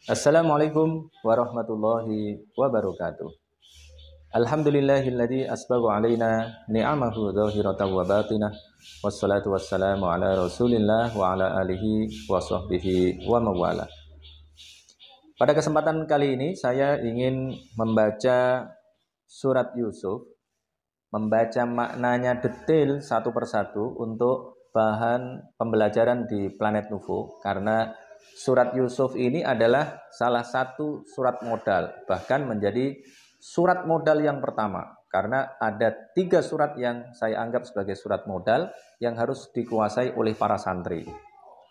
Assalamualaikum warahmatullahi wabarakatuh. Alhamdulillahilladzi asbagha alaina ni'amahu dhahiratan wa batinah. Wassalatu wassalamu ala Rasulillah wa ala alihi wa sahbihi wa mawala. Pada kesempatan kali ini saya ingin membaca surat Yusuf, membaca maknanya detail satu persatu untuk bahan pembelajaran di Planet Nuvo, karena surat Yusuf ini adalah salah satu surat modal, bahkan menjadi surat modal yang pertama, karena ada 3 surat yang saya anggap sebagai surat modal yang harus dikuasai oleh para santri.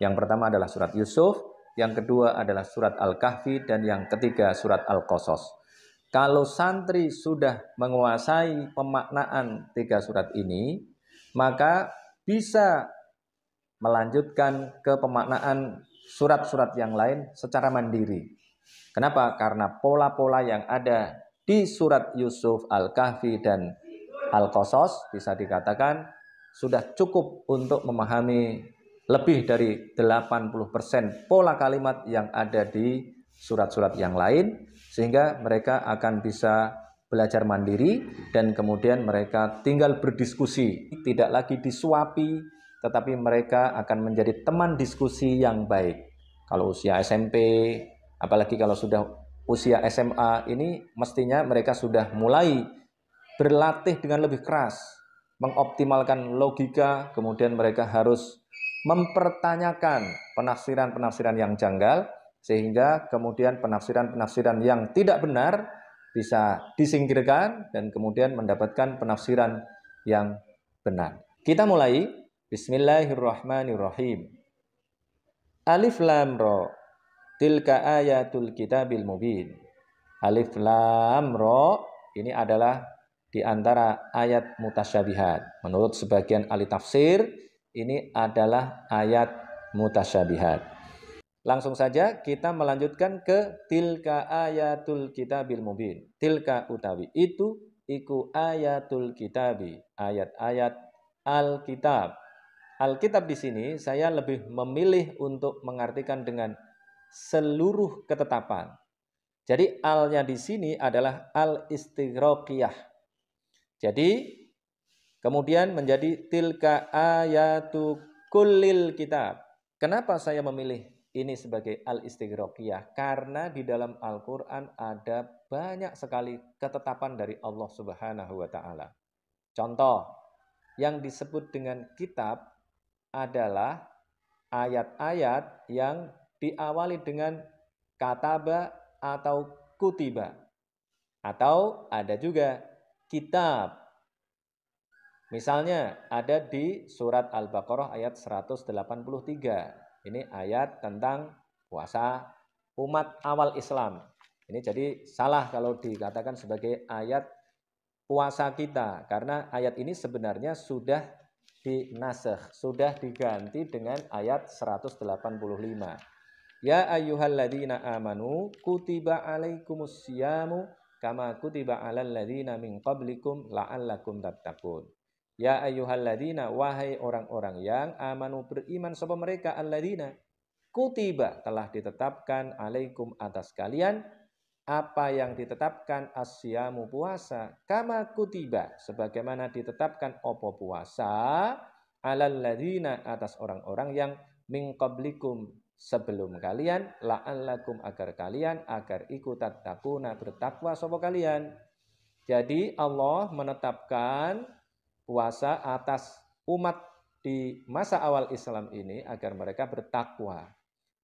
Yang pertama adalah surat Yusuf, yang kedua adalah surat Al-Kahfi, dan yang ketiga surat Al-Qasas. Kalau santri sudah menguasai pemaknaan 3 surat ini, maka bisa melanjutkan ke pemaknaan surat-surat yang lain secara mandiri. Kenapa? Karena pola-pola yang ada di surat Yusuf, Al-Kahfi, dan Al-Qasas bisa dikatakan sudah cukup untuk memahami lebih dari 80% pola kalimat yang ada di surat-surat yang lain, sehingga mereka akan bisa belajar mandiri dan kemudian mereka tinggal berdiskusi, tidak lagi disuapi, tetapi mereka akan menjadi teman diskusi yang baik. Kalau usia SMP, apalagi kalau sudah usia SMA, ini mestinya mereka sudah mulai berlatih dengan lebih keras, mengoptimalkan logika, kemudian mereka harus mempertanyakan penafsiran-penafsiran yang janggal, sehingga kemudian penafsiran-penafsiran yang tidak benar bisa disingkirkan dan kemudian mendapatkan penafsiran yang benar. Kita mulai. Bismillahirrahmanirrahim. Alif Lam Ra, tilka ayatul kitabil mubin. Alif Lam Ra ini adalah di antara ayat mutasyabihat. Menurut sebagian ahli tafsir, ini adalah ayat mutasyabihat. Langsung saja kita melanjutkan ke tilka ayatul kitabil mubin. Tilka utawi itu iku ayatul kitabi, ayat-ayat Alkitab. Alkitab di sini saya lebih memilih untuk mengartikan dengan seluruh ketetapan. Jadi alnya di sini adalah al-istighraqiyah. Jadi kemudian menjadi tilka ayatu kullil kitab. Kenapa saya memilih ini sebagai al-istighraqiyah? Karena di dalam Al-Qur'an ada banyak sekali ketetapan dari Allah Subhanahu wa taala. Contoh yang disebut dengan kitab adalah ayat-ayat yang diawali dengan kataba atau kutiba, atau ada juga kitab. Misalnya ada di surat Al-Baqarah ayat 183. Ini ayat tentang puasa umat awal Islam. Ini jadi salah kalau dikatakan sebagai ayat puasa kita, karena ayat ini sebenarnya sudah dinasakh, sudah diganti dengan ayat 185. Ya ayyuhalladzina amanu kutiba alaikumus syiyamu kama kutiba alal ladzina min qablikum la'allakum tattaqun. Ya ayyuhalladzina, wahai orang-orang yang amanu beriman sapa mereka, alladzina kutiba telah ditetapkan, alaikum atas kalian, apa yang ditetapkan, asyamu puasa, kama kutiba sebagaimana ditetapkan opo puasa, alal ladzina atas orang-orang yang min qablikum sebelum kalian, la'allakum agar kalian agar ikut tattaquna bertakwa sapa kalian. Jadi Allah menetapkan puasa atas umat di masa awal Islam ini agar mereka bertakwa.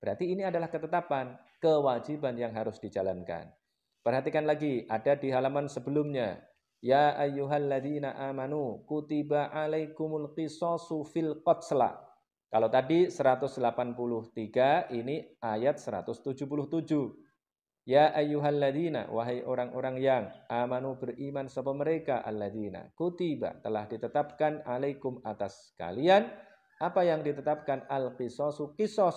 Berarti ini adalah ketetapan, kewajiban yang harus dijalankan. Perhatikan lagi, ada di halaman sebelumnya. Ya ayyuhalladzina amanu kutiba alaikumul qisasu fil qatla. Kalau tadi 183, ini ayat 177. Ya ayyuhalladzina, wahai orang-orang yang amanu beriman sapa mereka, alladzina kutiba telah ditetapkan, alaikum atas kalian, apa yang ditetapkan, al-qisasu qisas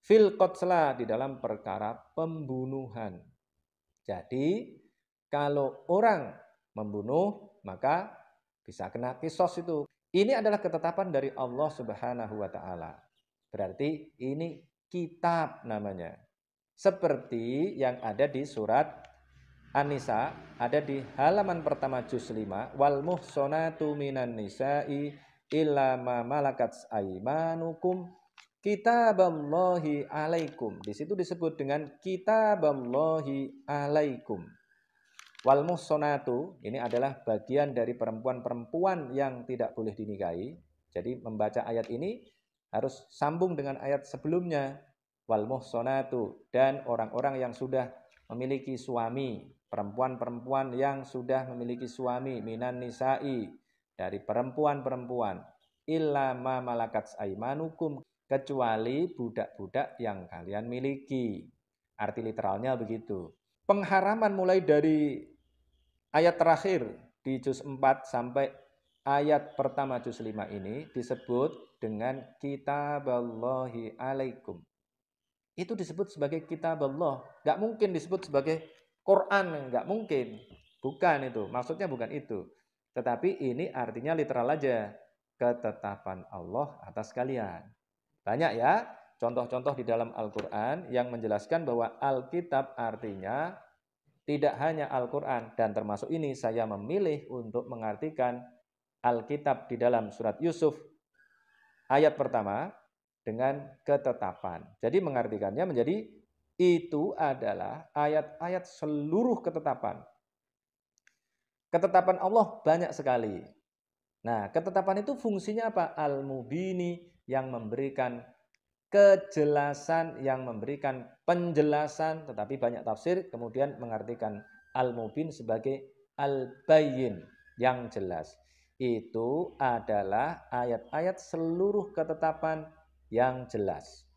fil qatla di dalam perkara pembunuhan. Jadi kalau orang membunuh maka bisa kena qisas itu. Ini adalah ketetapan dari Allah Subhanahu wa taala. Berarti ini kitab namanya. Seperti yang ada di surat An-Nisa, ada di halaman pertama juz 5, wal muhsonatu minan nisa'i illa ma malakat aimanukum kitaballahi alaikum. Di situ disebut dengan kitaballahi alaikum. Wal muhsonatu ini adalah bagian dari perempuan-perempuan yang tidak boleh dinikahi. Jadi membaca ayat ini harus sambung dengan ayat sebelumnya. Wal muhsonatu, dan orang-orang yang sudah memiliki suami, perempuan-perempuan yang sudah memiliki suami, minan nisa'i, dari perempuan-perempuan, illa ma malakat aimanukum, kecuali budak-budak yang kalian miliki. Arti literalnya begitu. Pengharaman mulai dari ayat terakhir di juz 4 sampai ayat pertama juz 5 ini disebut dengan kitaballahi alaikum. Itu disebut sebagai kitaballah. Nggak mungkin disebut sebagai Quran, nggak mungkin. Bukan itu, maksudnya bukan itu. Tetapi ini artinya literal aja. Ketetapan Allah atas kalian. Banyak ya contoh-contoh di dalam Al-Quran yang menjelaskan bahwa Alkitab artinya tidak hanya Al-Quran. Dan termasuk ini saya memilih untuk mengartikan Alkitab di dalam surat Yusuf ayat pertama dengan ketetapan. Jadi mengartikannya menjadi itu adalah ayat-ayat seluruh ketetapan. Ketetapan Allah banyak sekali. Nah, ketetapan itu fungsinya apa? Al-Mubini, yang memberikan kejelasan, yang memberikan penjelasan, tetapi banyak tafsir kemudian mengartikan Al-Mubin sebagai Al-Bayyin, yang jelas. Itu adalah ayat-ayat seluruh ketetapan yang jelas.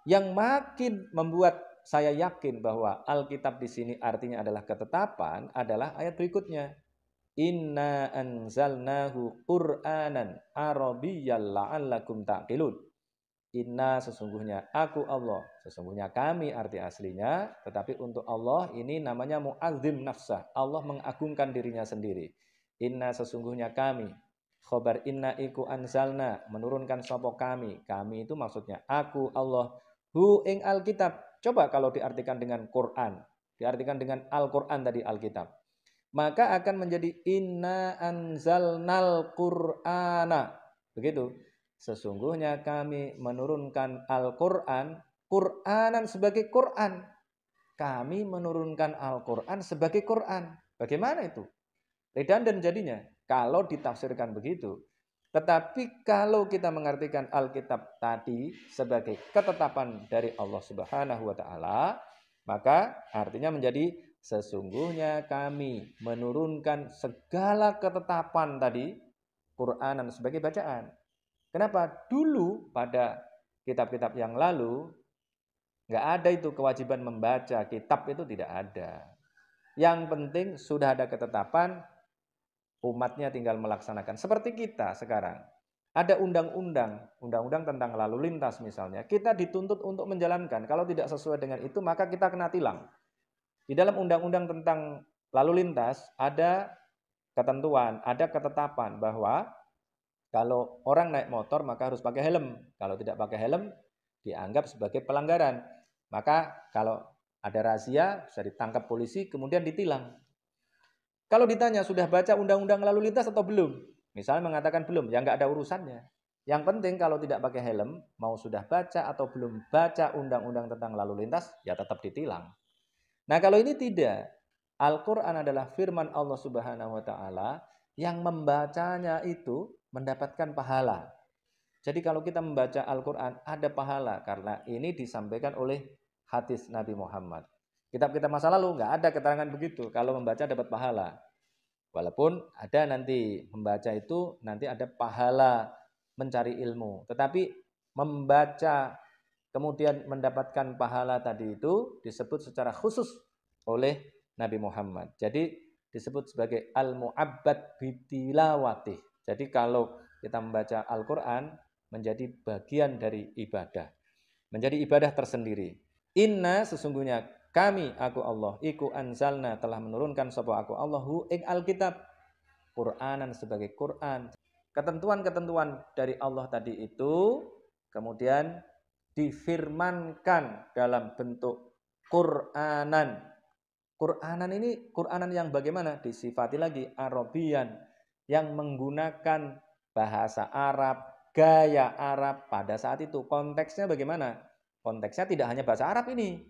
Yang makin membuat saya yakin bahwa Alkitab di sini artinya adalah ketetapan adalah ayat berikutnya. Inna anzalnahu Qur'anan Arabiyyal la'allakum ta'qilun. Inna, sesungguhnya aku Allah, sesungguhnya kami arti aslinya, tetapi untuk Allah ini namanya mu'azzim nafsah. Allah mengagungkan dirinya sendiri. Inna, sesungguhnya kami. Khobar inna iku anzalna, menurunkan sopo kami. Kami itu maksudnya aku Allah. Hu ing Alkitab. Coba kalau diartikan dengan Quran, diartikan dengan Al-Quran tadi Alkitab, maka akan menjadi inna anzalnal Qur'ana. Begitu. Sesungguhnya kami menurunkan Al-Quran, Qur'anan sebagai Quran. Kami menurunkan Al-Quran sebagai Quran. Bagaimana itu? Redundan jadinya kalau ditafsirkan begitu. Tetapi kalau kita mengartikan Alkitab tadi sebagai ketetapan dari Allah Subhanahu wa taala, maka artinya menjadi sesungguhnya kami menurunkan segala ketetapan tadi Qur'anan sebagai bacaan. Kenapa? Dulu pada kitab-kitab yang lalu nggak ada itu kewajiban membaca kitab, itu tidak ada. Yang penting sudah ada ketetapan, umatnya tinggal melaksanakan. Seperti kita sekarang. Ada undang-undang tentang lalu lintas misalnya. Kita dituntut untuk menjalankan. Kalau tidak sesuai dengan itu, maka kita kena tilang. Di dalam undang-undang tentang lalu lintas ada ketentuan, ada ketetapan bahwa kalau orang naik motor maka harus pakai helm. Kalau tidak pakai helm dianggap sebagai pelanggaran. Maka kalau ada razia bisa ditangkap polisi kemudian ditilang. Kalau ditanya sudah baca undang-undang lalu lintas atau belum? Misalnya mengatakan belum, ya nggak ada urusannya. Yang penting kalau tidak pakai helm, mau sudah baca atau belum baca undang-undang tentang lalu lintas, ya tetap ditilang. Nah kalau ini tidak, Al-Quran adalah firman Allah Subhanahu wa taala yang membacanya itu mendapatkan pahala. Jadi kalau kita membaca Al-Quran ada pahala karena ini disampaikan oleh hadis Nabi Muhammad. Kitab-kitab masa lalu nggak ada keterangan begitu. Kalau membaca dapat pahala. Walaupun ada nanti membaca itu nanti ada pahala mencari ilmu. Tetapi membaca kemudian mendapatkan pahala tadi itu disebut secara khusus oleh Nabi Muhammad. Jadi disebut sebagai al-mu'abbad bitilawatih. Jadi kalau kita membaca Al-Quran menjadi bagian dari ibadah. Menjadi ibadah tersendiri. Inna, sesungguhnya kami aku Allah iku anzalna telah menurunkan sapa aku Allahu ing Alkitab Qur'anan sebagai Quran. Ketentuan-ketentuan dari Allah tadi itu kemudian difirmankan dalam bentuk Qur'anan. Qur'anan ini Qur'anan yang bagaimana? Disifati lagi Arabian, yang menggunakan bahasa Arab, gaya Arab pada saat itu. Konteksnya bagaimana? Konteksnya tidak hanya bahasa Arab ini.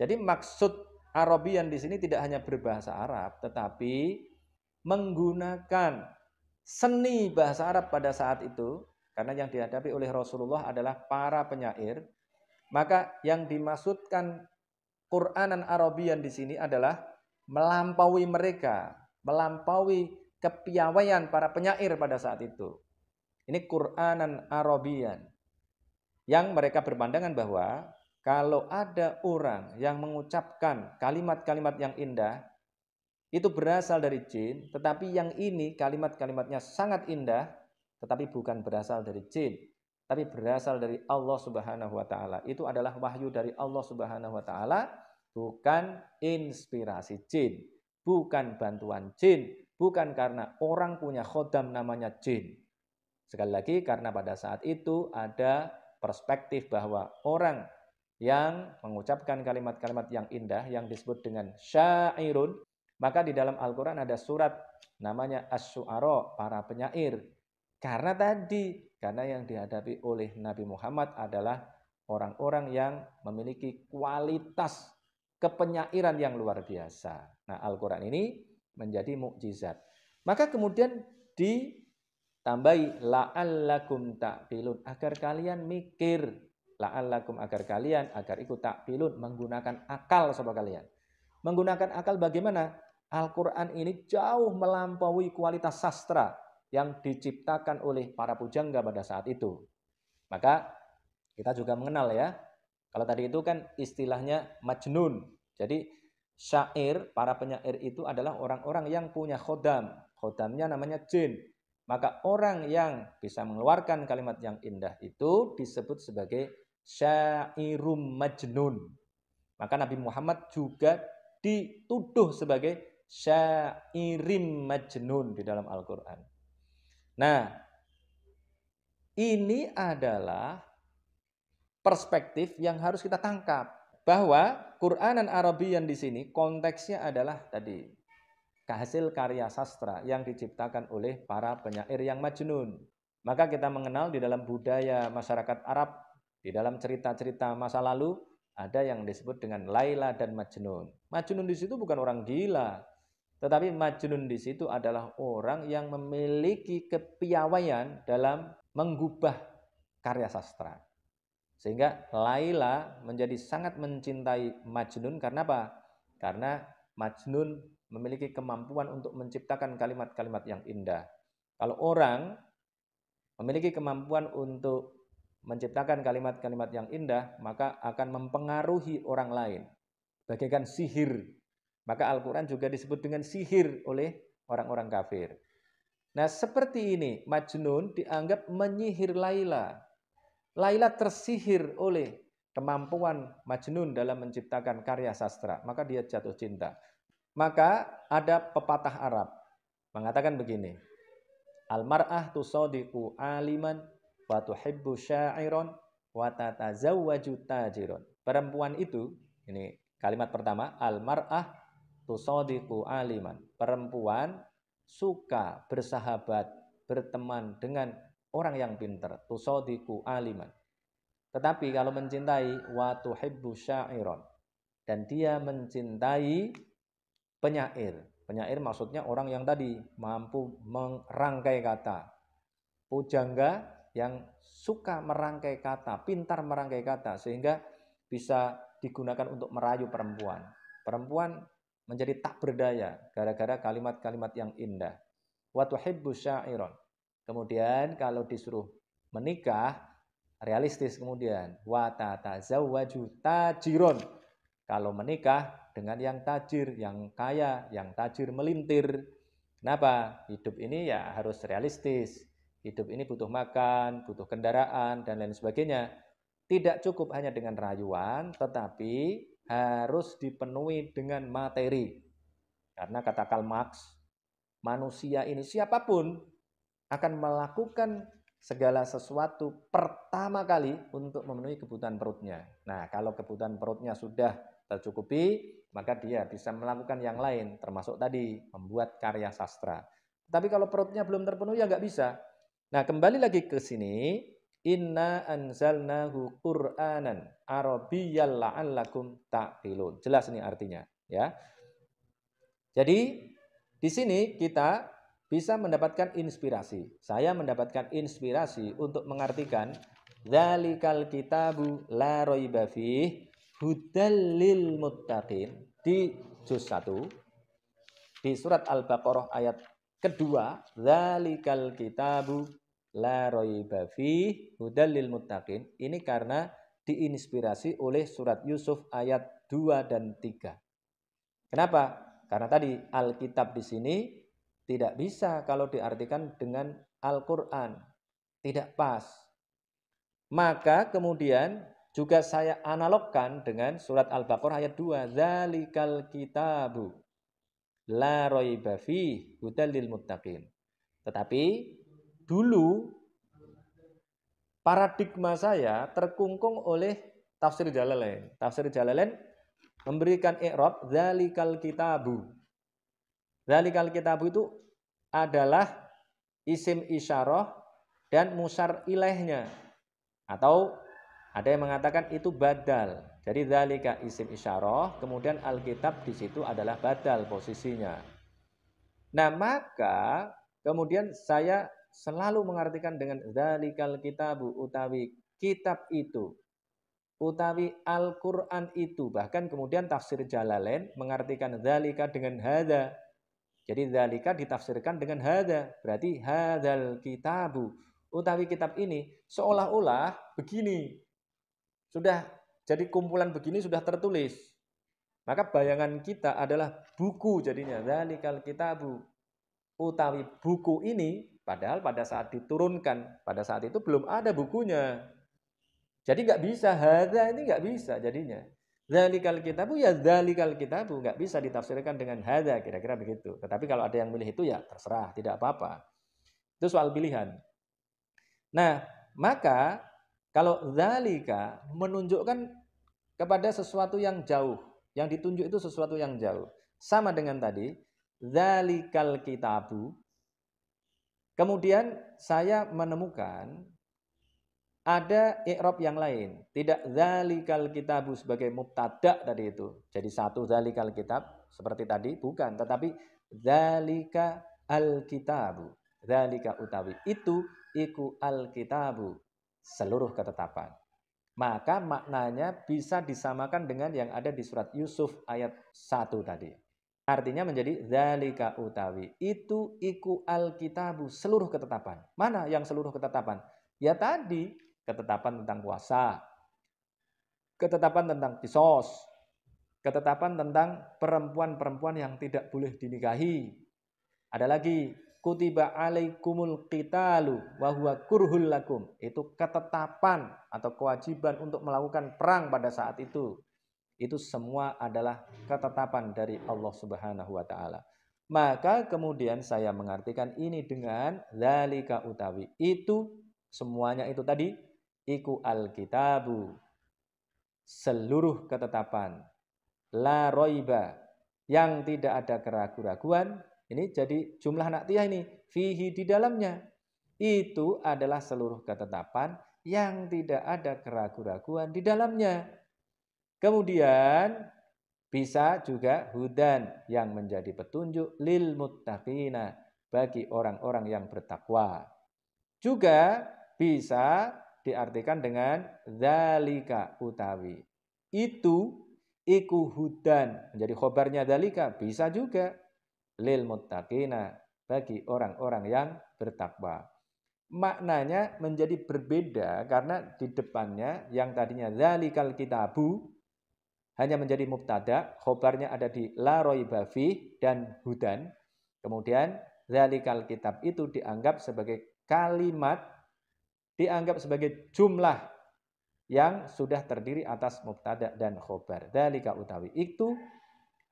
Jadi maksud Arabian di sini tidak hanya berbahasa Arab, tetapi menggunakan seni bahasa Arab pada saat itu, karena yang dihadapi oleh Rasulullah adalah para penyair. Maka yang dimaksudkan Qur'anan Arabian di sini adalah melampaui mereka, melampaui kepiawaian para penyair pada saat itu. Ini Qur'anan Arabian. Yang mereka berpandangan bahwa kalau ada orang yang mengucapkan kalimat-kalimat yang indah, itu berasal dari jin, tetapi yang ini kalimat-kalimatnya sangat indah, tetapi bukan berasal dari jin, tapi berasal dari Allah Subhanahu wa taala. Itu adalah wahyu dari Allah Subhanahu wa taala, bukan inspirasi jin, bukan bantuan jin, bukan karena orang punya khodam namanya jin. Sekali lagi, karena pada saat itu ada perspektif bahwa orang yang mengucapkan kalimat-kalimat yang indah yang disebut dengan syairun, maka di dalam Al-Quran ada surat namanya Asy-Syu'ara, para penyair. Karena yang dihadapi oleh Nabi Muhammad adalah orang-orang yang memiliki kualitas kepenyairan yang luar biasa. Nah, Al-Quran ini menjadi mukjizat. Maka kemudian ditambahi la'allakum ta'qilun, agar kalian mikir, la'allakum agar ikut ta'qilun, menggunakan akal sama kalian. Menggunakan akal bagaimana? Al-Quran ini jauh melampaui kualitas sastra yang diciptakan oleh para pujangga pada saat itu. Maka kita juga mengenal ya, kalau tadi itu kan istilahnya majnun. Jadi syair, para penyair itu adalah orang-orang yang punya khodam. Khodamnya namanya jin. Maka orang yang bisa mengeluarkan kalimat yang indah itu disebut sebagai syairum majnun. Maka Nabi Muhammad juga dituduh sebagai syairim majnun di dalam Al-Quran. Nah, ini adalah perspektif yang harus kita tangkap, bahwa Qur'anan Arabian di sini konteksnya adalah tadi hasil karya sastra yang diciptakan oleh para penyair yang majnun. Maka kita mengenal di dalam budaya masyarakat Arab, di dalam cerita-cerita masa lalu, ada yang disebut dengan Laila dan Majnun. Majnun di situ bukan orang gila, tetapi Majnun di situ adalah orang yang memiliki kepiawaian dalam menggubah karya sastra. Sehingga Laila menjadi sangat mencintai Majnun karena apa? Karena Majnun memiliki kemampuan untuk menciptakan kalimat-kalimat yang indah. Kalau orang memiliki kemampuan untuk menciptakan kalimat-kalimat yang indah, maka akan mempengaruhi orang lain, bagaikan sihir. Maka Al-Quran juga disebut dengan sihir oleh orang-orang kafir. Nah, seperti ini, Majnun dianggap menyihir Laila. Laila tersihir oleh kemampuan Majnun dalam menciptakan karya sastra, maka dia jatuh cinta. Maka ada pepatah Arab mengatakan begini, al-mar'ah tusadiqu aliman wa tuhibbu sya'iron wa tatazawwaju tajiron. Perempuan itu, ini kalimat pertama, al-mar'ah tusadiqu aliman. Perempuan suka bersahabat, berteman dengan orang yang pintar, tusadiqu aliman. Tetapi kalau mencintai wa tuhibbu sya'iron, dan dia mencintai penyair. Penyair maksudnya orang yang tadi mampu merangkai kata. Pujangga yang suka merangkai kata, pintar merangkai kata, sehingga bisa digunakan untuk merayu perempuan. Perempuan menjadi tak berdaya gara-gara kalimat-kalimat yang indah. Wa tuhibbu sya'iron. Kemudian kalau disuruh menikah, realistis kemudian. Wa tatazawwaju tajiron. Kalau menikah dengan yang tajir, yang kaya, yang tajir melintir. Kenapa? Hidup ini ya harus realistis. Hidup ini butuh makan, butuh kendaraan, dan lain sebagainya. Tidak cukup hanya dengan rayuan, tetapi harus dipenuhi dengan materi. Karena kata Karl Marx, manusia ini siapapun akan melakukan segala sesuatu pertama kali untuk memenuhi kebutuhan perutnya. Nah, kalau kebutuhan perutnya sudah tercukupi, maka dia bisa melakukan yang lain, termasuk tadi membuat karya sastra. Tapi kalau perutnya belum terpenuhi ya nggak bisa. Nah, kembali lagi ke sini, inna anzalnahu qur'anan arabiyyal la'allakum ta'qilun. Jelas ini artinya, ya. Jadi di sini kita bisa mendapatkan inspirasi. Saya mendapatkan inspirasi untuk mengartikan dzalikal kitabu la raiba fih hudal lil muttaqin di juz 1 di surat Al-Baqarah ayat kedua, dzalikal kitabu la raiba fih hudal lil muttaqin. Ini karena diinspirasi oleh surat Yusuf ayat 2 dan 3. Kenapa? Karena tadi Alkitab di sini tidak bisa kalau diartikan dengan Al-Quran. Tidak pas. Maka kemudian juga saya analogkan dengan surat Al-Baqarah ayat 2. Dzalikal kitabu la raiba fih hudal lil muttaqin. Tetapi dulu paradigma saya terkungkung oleh tafsir Jalalain. Tafsir Jalalain memberikan i'rab dzalikal kitabu. Dzalikal kitabu itu adalah isim isyarah dan musyar ilaihnya. Atau ada yang mengatakan itu badal. Jadi dzalika isim isyarah, kemudian alkitab di situ adalah badal posisinya. Nah, maka kemudian saya selalu mengartikan dengan dzalikal kitabu utawi kitab itu. Utawi Al-Quran itu. Bahkan kemudian tafsir Jalalain mengartikan dzalika dengan hadza. Jadi dzalika ditafsirkan dengan hadza. Berarti hadzal kitabu. Utawi kitab ini seolah-olah begini. Sudah jadi kumpulan begini sudah tertulis. Maka bayangan kita adalah buku jadinya. Dzalikal kitabu. Utawi buku ini padahal pada saat diturunkan, pada saat itu belum ada bukunya. Jadi nggak bisa, hadza ini nggak bisa jadinya. Dzalikal kitabu ya dzalikal kitabu, nggak bisa ditafsirkan dengan hadza, kira-kira begitu. Tetapi kalau ada yang milih itu ya terserah, tidak apa-apa. Itu soal pilihan. Nah, maka kalau dzalika menunjukkan kepada sesuatu yang jauh, yang ditunjuk itu sesuatu yang jauh. Sama dengan tadi, dzalikal kitabu. Kemudian saya menemukan ada i'rab yang lain. Tidak dzalikal kitabu sebagai mubtada tadi itu. Jadi satu dzalikal kitab seperti tadi bukan, tetapi dzalika al-kitabu. Dzalika utawi itu iku al-kitabu, seluruh ketetapan. Maka maknanya bisa disamakan dengan yang ada di surat Yusuf ayat 1 tadi. Artinya menjadi dzalika utawi itu iku al-kitabu, seluruh ketetapan. Mana yang seluruh ketetapan? Ya tadi ketetapan tentang puasa, ketetapan tentang kisos, ketetapan tentang perempuan-perempuan yang tidak boleh dinikahi. Ada lagi, kutiba alaikumul qitalu wa huwa kurhul lakum. Itu ketetapan atau kewajiban untuk melakukan perang pada saat itu. Itu semua adalah ketetapan dari Allah Subhanahu wa taala. Maka kemudian saya mengartikan ini dengan dzalika utawi itu, semuanya itu tadi iku al-kitabu, seluruh ketetapan, la roiba, yang tidak ada keraguan-raguan. Ini jadi jumlah naktiyah ini, fihi di dalamnya. Itu adalah seluruh ketetapan yang tidak ada keraguan-raguan di dalamnya. Kemudian bisa juga hudan, yang menjadi petunjuk lil muttaqina, bagi orang-orang yang bertakwa. Juga bisa diartikan dengan dzalika utawi itu iku hudan, menjadi khobarnya dzalika. Bisa juga lil muttaqina, bagi orang-orang yang bertakwa. Maknanya menjadi berbeda karena di depannya yang tadinya dzalikal kitabu hanya menjadi mubtada, khobarnya ada di la raiba fih dan hudan. Kemudian dzalikal kitab itu dianggap sebagai kalimat, dianggap sebagai jumlah yang sudah terdiri atas mubtada dan khobar. Dzalika utawi itu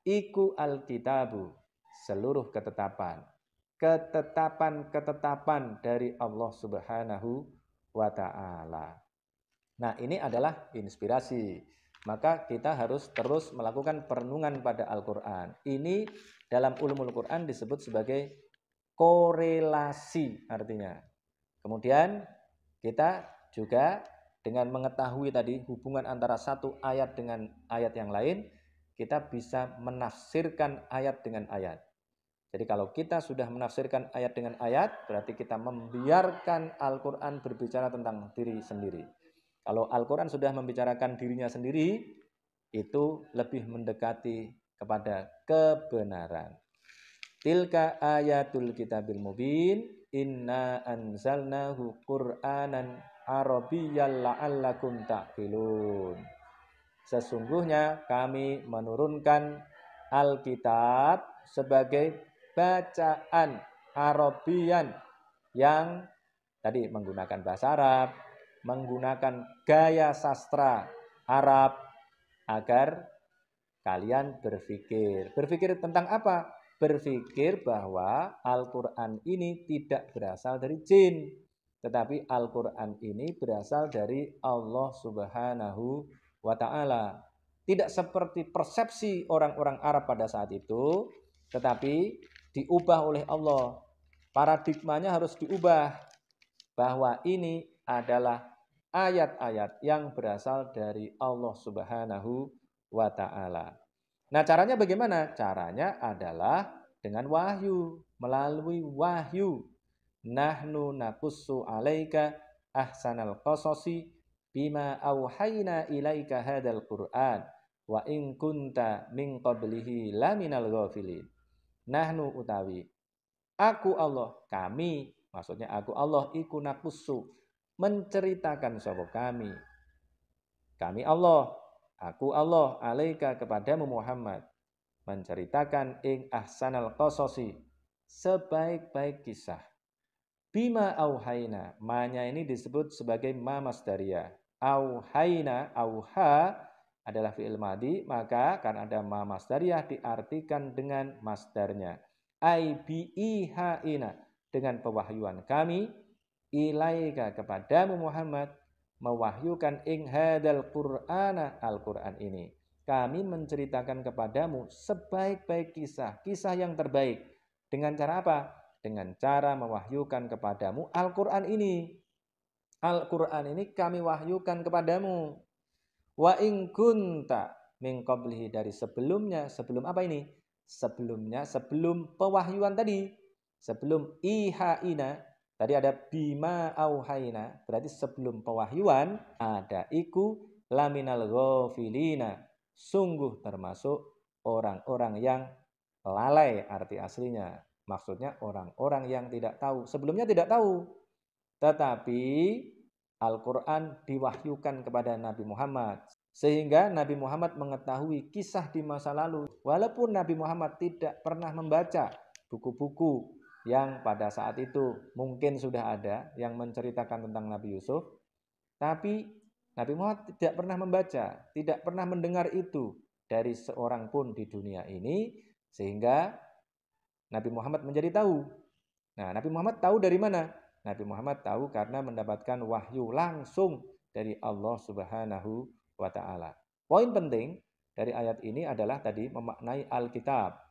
iku alkitabu, seluruh ketetapan. ketetapan-ketetapan dari Allah Subhanahu wa Ta'ala. Nah, ini adalah inspirasi. Maka kita harus terus melakukan perenungan pada Al-Quran. Ini dalam ulumul Quran disebut sebagai korelasi artinya. Kemudian kita juga dengan mengetahui tadi hubungan antara satu ayat dengan ayat yang lain, kita bisa menafsirkan ayat dengan ayat. Jadi kalau kita sudah menafsirkan ayat dengan ayat, berarti kita membiarkan Al-Quran berbicara tentang diri sendiri. Kalau Al-Quran sudah membicarakan dirinya sendiri, itu lebih mendekati kepada kebenaran. Tilka ayatul kitabil mubin, inna anzalnahu qur'anan arabiyyan la'allakum ta'qilun. Sesungguhnya kami menurunkan Alkitab sebagai bacaan Arabian yang tadi menggunakan bahasa Arab, menggunakan gaya sastra Arab agar kalian berpikir. Berpikir tentang apa? Berpikir bahwa Al-Quran ini tidak berasal dari jin, tetapi Al-Quran ini berasal dari Allah Subhanahu wa Ta'ala. Tidak seperti persepsi orang-orang Arab pada saat itu, tetapi diubah oleh Allah. Paradigmanya harus diubah, bahwa ini adalah ayat-ayat yang berasal dari Allah Subhanahu wa Ta'ala. Nah, caranya bagaimana? Caranya adalah dengan wahyu, melalui wahyu. Nahnu nakussu alaika ahsanal qasasi bima auhayna ilaika hadal Qur'an wa in kunta min qablihi laminal ghafilin. Nahnu utawi aku Allah, kami, maksudnya aku Allah iku nakussu, menceritakan sapa kami. Kami Allah, aku Allah, alaika kepadamu Muhammad, menceritakan ing ahsanal qasasi, sebaik-baik kisah. Bima auhaina, manya ini disebut sebagai ma masdariyah. Auhaina, auha adalah fi'il madhi, maka karena ada ma masdariyah diartikan dengan masdarnya. Ai bi'ihaina, dengan pewahyuan kami, ilaika kepadamu Muhammad, mewahyukan ing hadal Qur'ana, Al-Qur'an ini. Kami menceritakan kepadamu sebaik-baik kisah, kisah yang terbaik. Dengan cara apa? Dengan cara mewahyukan kepadamu Al-Quran ini. Al-Quran ini kami wahyukan kepadamu. Wa in kunta min qablihi, dari sebelumnya. Sebelum apa ini? Sebelumnya, sebelum pewahyuan tadi. Sebelum ihaina, tadi ada bima auhaina, berarti sebelum pewahyuan ada iku laminal ghafilina, sungguh termasuk orang-orang yang lalai arti aslinya. Maksudnya orang-orang yang tidak tahu. Sebelumnya tidak tahu. Tetapi Al-Quran diwahyukan kepada Nabi Muhammad. Sehingga Nabi Muhammad mengetahui kisah di masa lalu. Walaupun Nabi Muhammad tidak pernah membaca buku-buku yang pada saat itu mungkin sudah ada yang menceritakan tentang Nabi Yusuf. Tapi Nabi Muhammad tidak pernah membaca, tidak pernah mendengar itu dari seorang pun di dunia ini. Sehingga Nabi Muhammad menjadi tahu. Nah, Nabi Muhammad tahu dari mana? Nabi Muhammad tahu karena mendapatkan wahyu langsung dari Allah Subhanahu wa Ta'ala. Poin penting dari ayat ini adalah tadi memaknai Alkitab.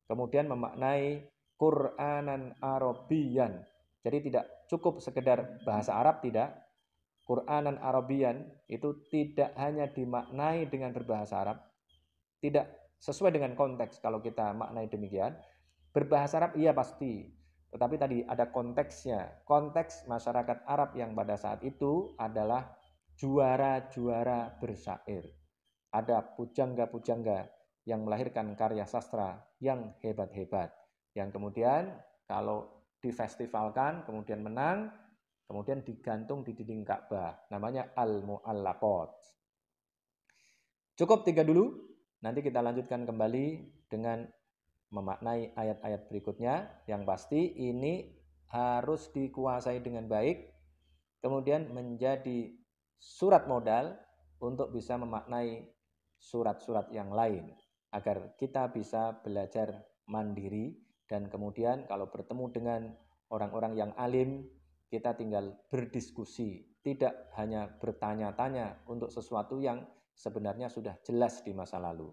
Kemudian memaknai Qur'anan Arabiyan. Jadi tidak cukup sekedar bahasa Arab, tidak. Qur'anan Arabiyan itu tidak hanya dimaknai dengan berbahasa Arab. Tidak sesuai dengan konteks kalau kita maknai demikian. Berbahasa Arab iya pasti, tetapi tadi ada konteksnya. Konteks masyarakat Arab yang pada saat itu adalah juara-juara bersyair. Ada pujangga-pujangga yang melahirkan karya sastra yang hebat-hebat. Yang kemudian kalau difestivalkan, kemudian menang, kemudian digantung di dinding Ka'bah. Namanya Al-Mu'allaqat. Cukup 3 dulu, nanti kita lanjutkan kembali dengan memaknai ayat-ayat berikutnya. Yang pasti ini harus dikuasai dengan baik, kemudian menjadi surat modal untuk bisa memaknai surat-surat yang lain, agar kita bisa belajar mandiri Dan kemudian kalau bertemu dengan orang-orang yang alim, kita tinggal berdiskusi, tidak hanya bertanya-tanya untuk sesuatu yang sebenarnya sudah jelas di masa lalu.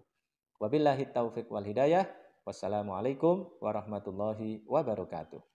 Wabillahi taufiq wal hidayah. Wassalamualaikum warahmatullahi wabarakatuh.